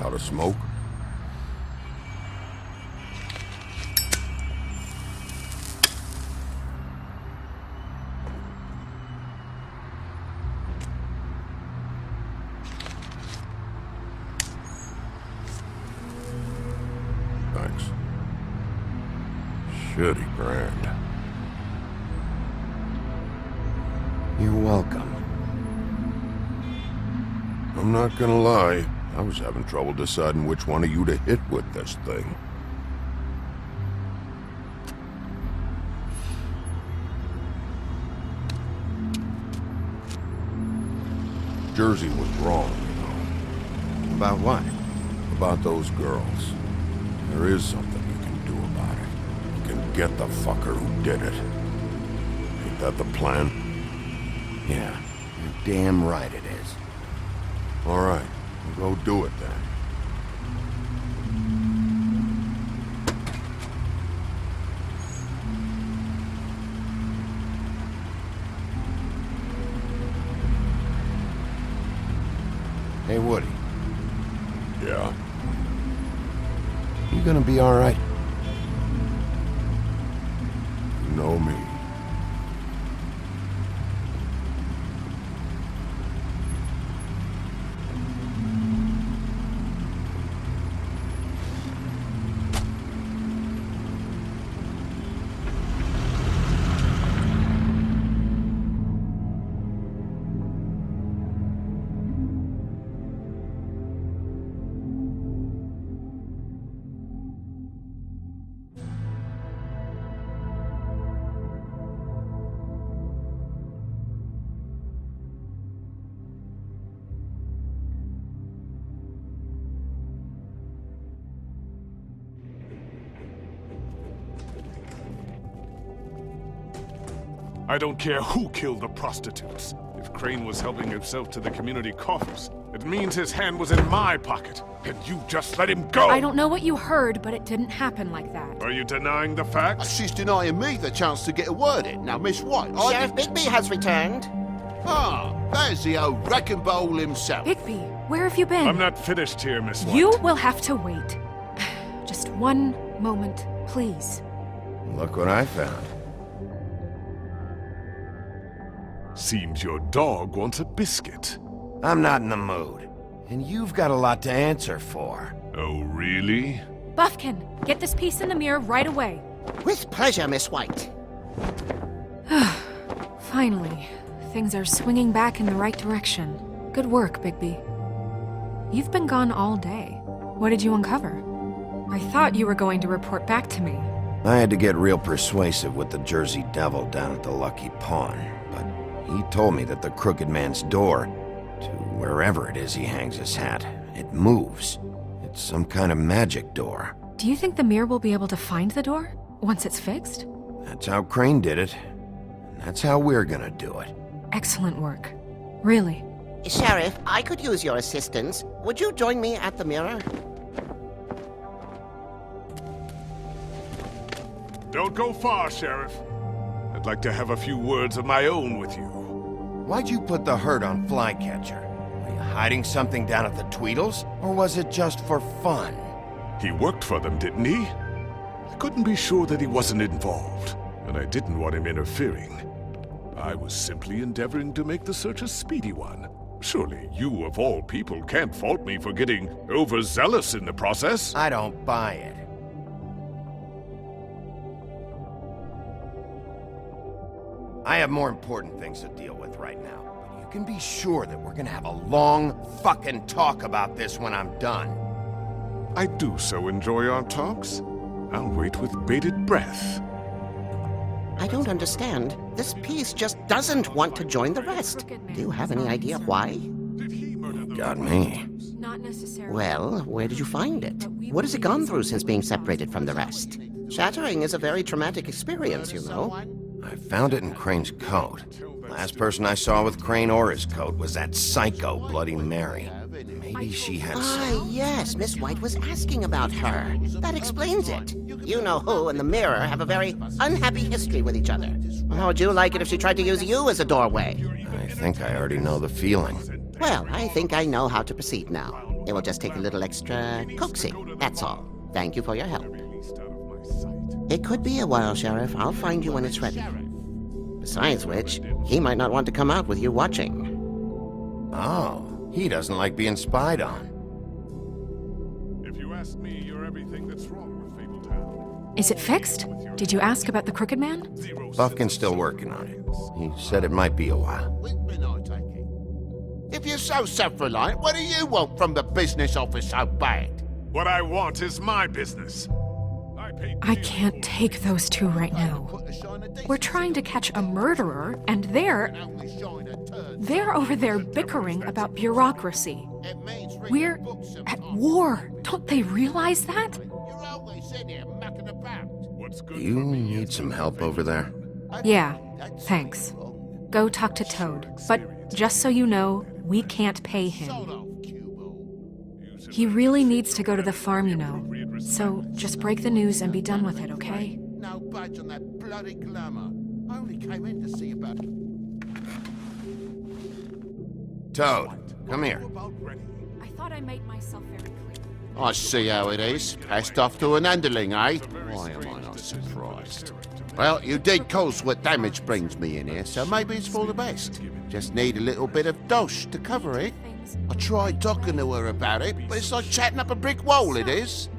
Out of smoke? Thanks. Shitty brand. You're welcome. I'm not gonna lie. I was having trouble deciding which one of you to hit with this thing. Jersey was wrong, you know. About what? About those girls. There is something you can do about it. You can get the fucker who did it. Ain't that the plan? Yeah, you're damn right it is. All right, we'll go do it then. Hey, Woody. Yeah? You gonna be all right? You know me. I don't care who killed the prostitutes. If Crane was helping himself to the community coffers, it means his hand was in my pocket, and you just let him go! I don't know what you heard, but it didn't happen like that. Are you denying the facts? She's denying me the chance to get a word in. Now, Miss White, Sheriff Bigby has returned. Ah, there's the old wrecking bowl himself. Bigby, where have you been? I'm not finished here, Miss White. You will have to wait. Just one moment, please. Look what I found. Seems your dog wants a biscuit. I'm not in the mood. And you've got a lot to answer for. Oh, really? Buffkin, get this piece in the mirror right away. With pleasure, Miss White. Finally, things are swinging back in the right direction. Good work, Bigby. You've been gone all day. What did you uncover? I thought you were going to report back to me. I had to get real persuasive with the Jersey Devil down at the Lucky Pawn, but he told me that the Crooked Man's door, to wherever it is he hangs his hat, it moves. It's some kind of magic door. Do you think the mirror will be able to find the door once it's fixed? That's how Crane did it, and that's how we're gonna do it. Excellent work. Really. Sheriff, I could use your assistance. Would you join me at the mirror? Don't go far, Sheriff. I'd like to have a few words of my own with you. Why'd you put the hurt on Flycatcher? Were you hiding something down at the Tweedles, or was it just for fun? He worked for them, didn't he? I couldn't be sure that he wasn't involved, and I didn't want him interfering. I was simply endeavoring to make the search a speedy one. Surely you, of all people, can't fault me for getting overzealous in the process. I don't buy it. I have more important things to deal with right now, but you can be sure that we're gonna have a long fucking talk about this when I'm done. I do so enjoy our talks. I'll wait with bated breath. I don't understand. This piece just doesn't want to join the rest. Do you have any idea why? Got me. Not necessarily. Well, where did you find it? What has it gone through since being separated from the rest? Shattering is a very traumatic experience, you know. I found it in Crane's coat. Last person I saw with Crane or his coat was that psycho Bloody Mary. Maybe she had some... Yes, Miss White was asking about her. That explains it. You know who and the mirror have a very unhappy history with each other. How would you like it if she tried to use you as a doorway? I think I already know the feeling. Well, I think I know how to proceed now. It will just take a little extra coaxing, that's all. Thank you for your help. It could be a while, Sheriff. I'll find you when it's ready. Besides which, he might not want to come out with you watching. Oh, he doesn't like being spied on. If you ask me, you're everything that's wrong with Fabletown. Is it fixed? Did you ask about the Crooked Man? Buffkin's still working on it. He said it might be a while. If you're so self-reliant, what do you want from the business office so bad? What I want is my business. I can't take those two right now. We're trying to catch a murderer, and they're over there bickering about bureaucracy. We're at war. Don't they realize that? You need some help over there? Yeah, thanks. Go talk to Toad. But just so you know, we can't pay him. He really needs to go to the farm, you know. So just break the news and be done with it, okay? No budge on that bloody glamour. I only came in to see about... Toad, come here. I thought I made myself very clear. I see how it is. Passed off to an underling, eh? Why am I not surprised? Well, you did cause what damage brings me in here, so maybe it's for the best. Just need a little bit of dosh to cover it. I tried talking to her about it, but it's like chatting up a brick wall, it is.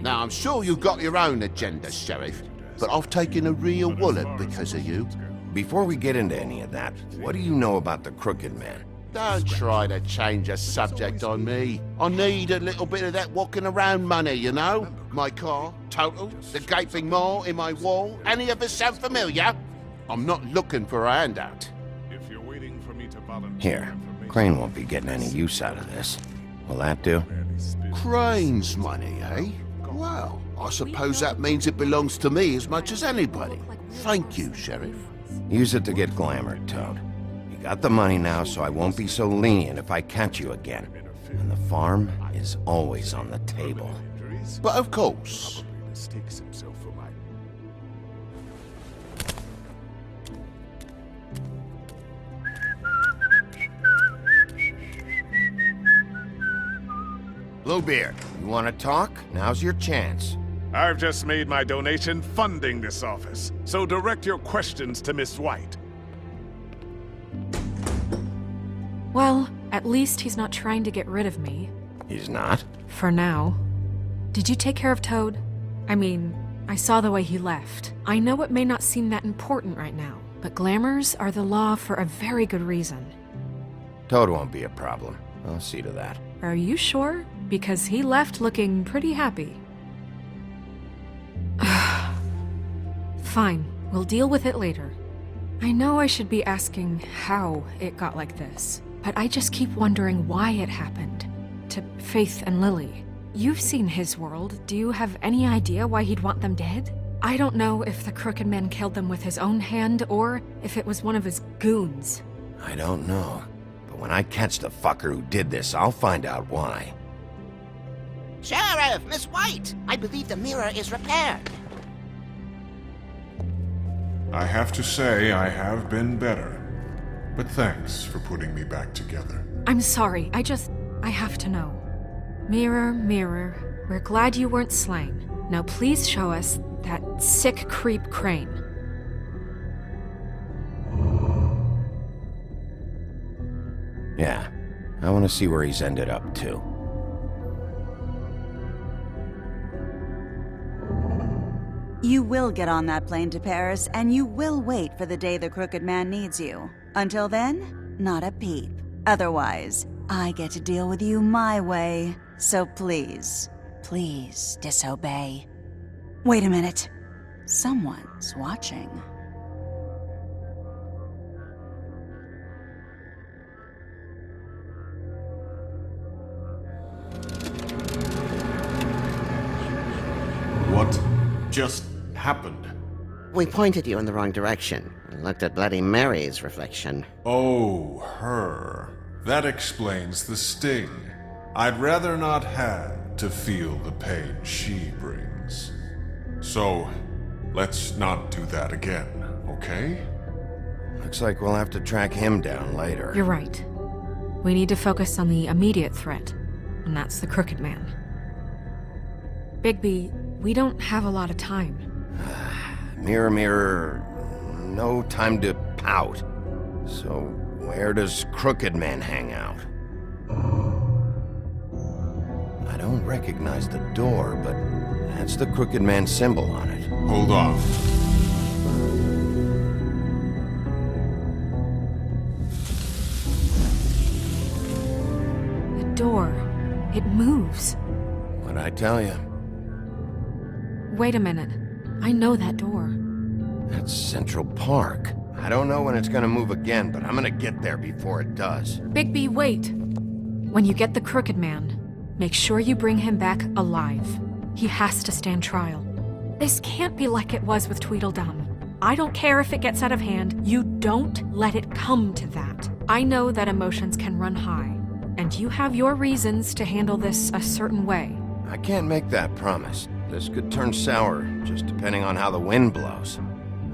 Now, I'm sure you've got your own agenda, Sheriff, but I've taken a real wallet because of you. Before we get into any of that, what do you know about the Crooked Man? Don't try to change a subject on me. I need a little bit of that walking around money, you know? My car, total, the gaping maw in my wall. Any of us sound familiar? I'm not looking for a handout. If you're waiting for me to volunteer... Here, Crane won't be getting any use out of this. Will that do? Crane's money, eh? Well, I suppose that means it belongs to me as much as anybody. Thank you, Sheriff. Use it to get glamored, Toad. You got the money now, so I won't be so lenient if I catch you again. And the farm is always on the table. But of course. Mistakes himself for my... Bluebeard, you want to talk? Now's your chance. I've just made my donation funding this office, so direct your questions to Miss White. Well, at least he's not trying to get rid of me. He's not? For now. Did you take care of Toad? I mean, I saw the way he left. I know it may not seem that important right now, but glamours are the law for a very good reason. Toad won't be a problem. I'll see to that. Are you sure? Because he left looking pretty happy. Fine, we'll deal with it later. I know I should be asking how it got like this, but I just keep wondering why it happened. To Faith and Lily. You've seen his world. Do you have any idea why he'd want them dead? I don't know if the Crooked Man killed them with his own hand or if it was one of his goons. I don't know. But when I catch the fucker who did this, I'll find out why. Sheriff, Miss White! I believe the mirror is repaired. I have to say, I have been better. But thanks for putting me back together. I'm sorry, I have to know. Mirror, mirror, we're glad you weren't slain. Now please show us that sick creep Crane. Yeah, I want to see where he's ended up, too. You will get on that plane to Paris, and you will wait for the day the Crooked Man needs you. Until then, not a peep. Otherwise, I get to deal with you my way. So please, please disobey. Wait a minute. Someone's watching. What just happened? We pointed you in the wrong direction and looked at Bloody Mary's reflection. Oh, her. That explains the sting. I'd rather not have to feel the pain she brings. So, let's not do that again, okay? Looks like we'll have to track him down later. You're right. We need to focus on the immediate threat, and that's the Crooked Man. Bigby, we don't have a lot of time. Mirror, mirror, no time to pout. So, where does Crooked Man hang out? I don't recognize the door, but that's the Crooked Man symbol on it. Hold on. The door, it moves. What'd I tell you? Wait a minute. I know that door. That's Central Park. I don't know when it's gonna move again, but I'm gonna get there before it does. Bigby, wait! When you get the Crooked Man, make sure you bring him back alive. He has to stand trial. This can't be like it was with Tweedledum. I don't care if it gets out of hand. You don't let it come to that. I know that emotions can run high, and you have your reasons to handle this a certain way. I can't make that promise. This could turn sour, just depending on how the wind blows.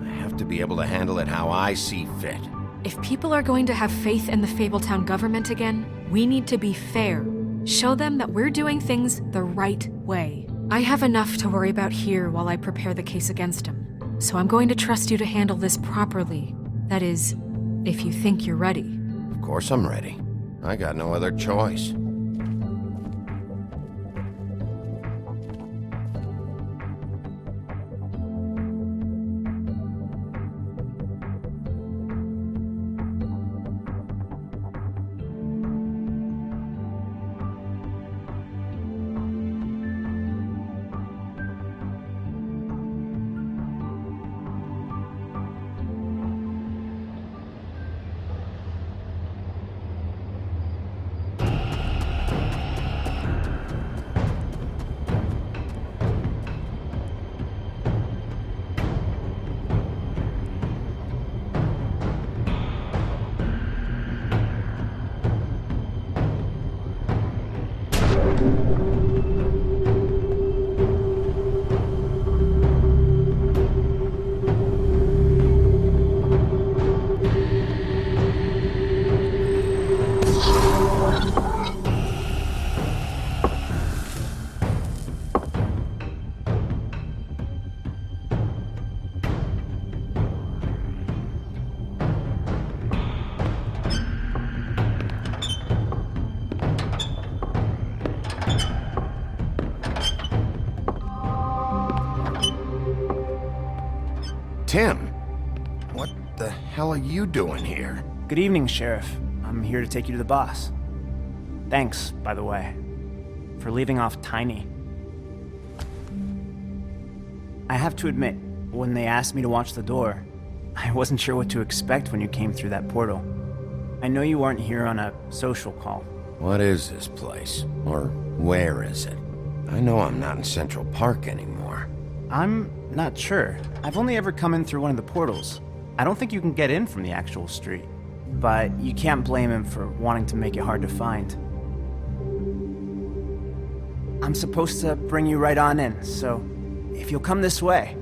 I have to be able to handle it how I see fit. If people are going to have faith in the Fabletown government again, we need to be fair. Show them that we're doing things the right way. I have enough to worry about here while I prepare the case against him. So I'm going to trust you to handle this properly. That is, if you think you're ready. Of course I'm ready. I got no other choice. Tim, what the hell are you doing here? Good evening, Sheriff. I'm here to take you to the boss. Thanks, by the way, for leaving off Tiny. I have to admit, when they asked me to watch the door, I wasn't sure what to expect when you came through that portal. I know you weren't here on a social call. What is this place? Or where is it? I know I'm not in Central Park anymore. I'm not sure. I've only ever come in through one of the portals. I don't think you can get in from the actual street. But you can't blame him for wanting to make it hard to find. I'm supposed to bring you right on in, so if you'll come this way.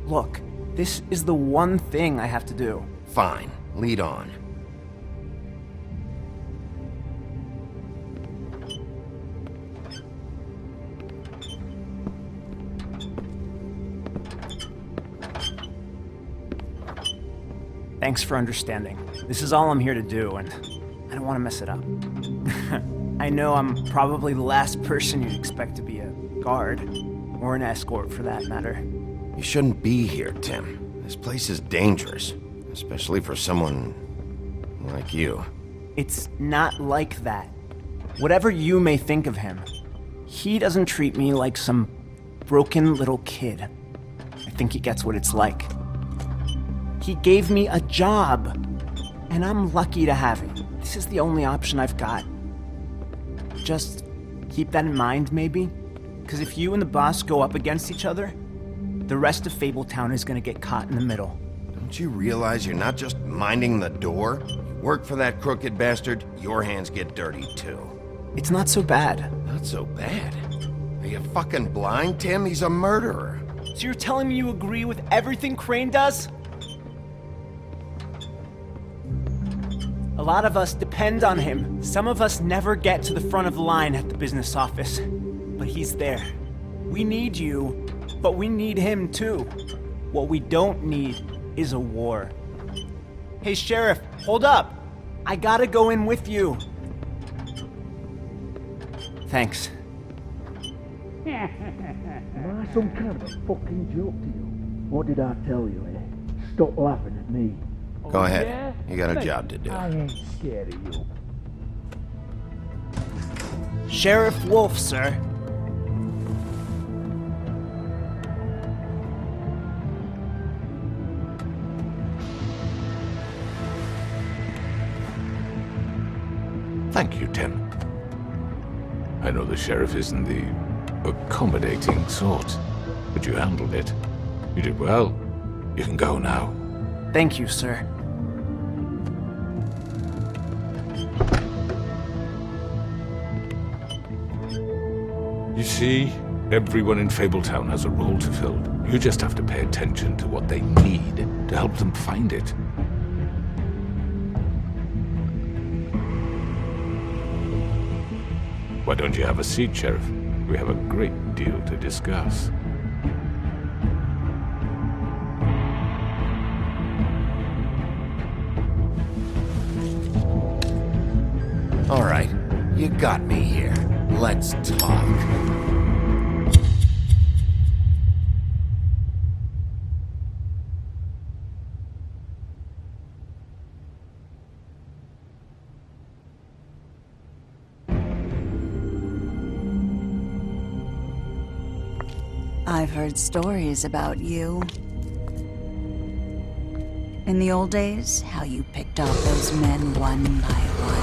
Look, this is the one thing I have to do. Fine, lead on. Thanks for understanding. This is all I'm here to do, and I don't want to mess it up. I know I'm probably the last person you'd expect to be a guard, or an escort for that matter. You shouldn't be here, Tim. This place is dangerous, especially for someone like you. It's not like that. Whatever you may think of him, he doesn't treat me like some broken little kid. I think he gets what it's like. He gave me a job, and I'm lucky to have it. This is the only option I've got. Just keep that in mind, maybe? Because if you and the boss go up against each other, the rest of Fabletown is gonna get caught in the middle. Don't you realize you're not just minding the door? Work for that crooked bastard, your hands get dirty too. It's not so bad. Not so bad? Are you fucking blind, Tim? He's a murderer. So you're telling me you agree with everything Crane does? A lot of us depend on him. Some of us never get to the front of the line at the business office. But he's there. We need you, but we need him too. What we don't need is a war. Hey, Sheriff, hold up. I gotta go in with you. Thanks. Am I some kind of a fucking joke to you? What did I tell you, eh? Stop laughing at me. Go ahead. You got a job to do. I ain't scared of you. Sheriff Wolf, sir. Thank you, Tim. I know the sheriff isn't the accommodating sort, but you handled it. You did well. You can go now. Thank you, sir. You see, everyone in Fabletown has a role to fill. You just have to pay attention to what they need to help them find it. Why don't you have a seat, Sheriff? We have a great deal to discuss. All right, you got me here. Let's talk. I've heard stories about you. In the old days, how you picked off those men one by one.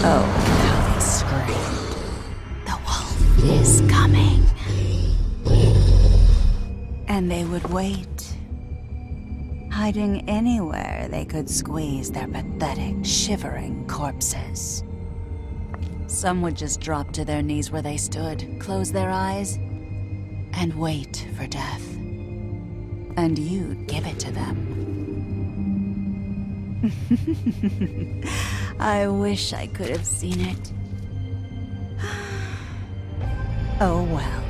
Oh, how they screamed. The wolf is coming. And they would wait, hiding anywhere they could squeeze their pathetic, shivering corpses. Some would just drop to their knees where they stood, close their eyes, and wait for death. And you'd give it to them. I wish I could have seen it. Oh well.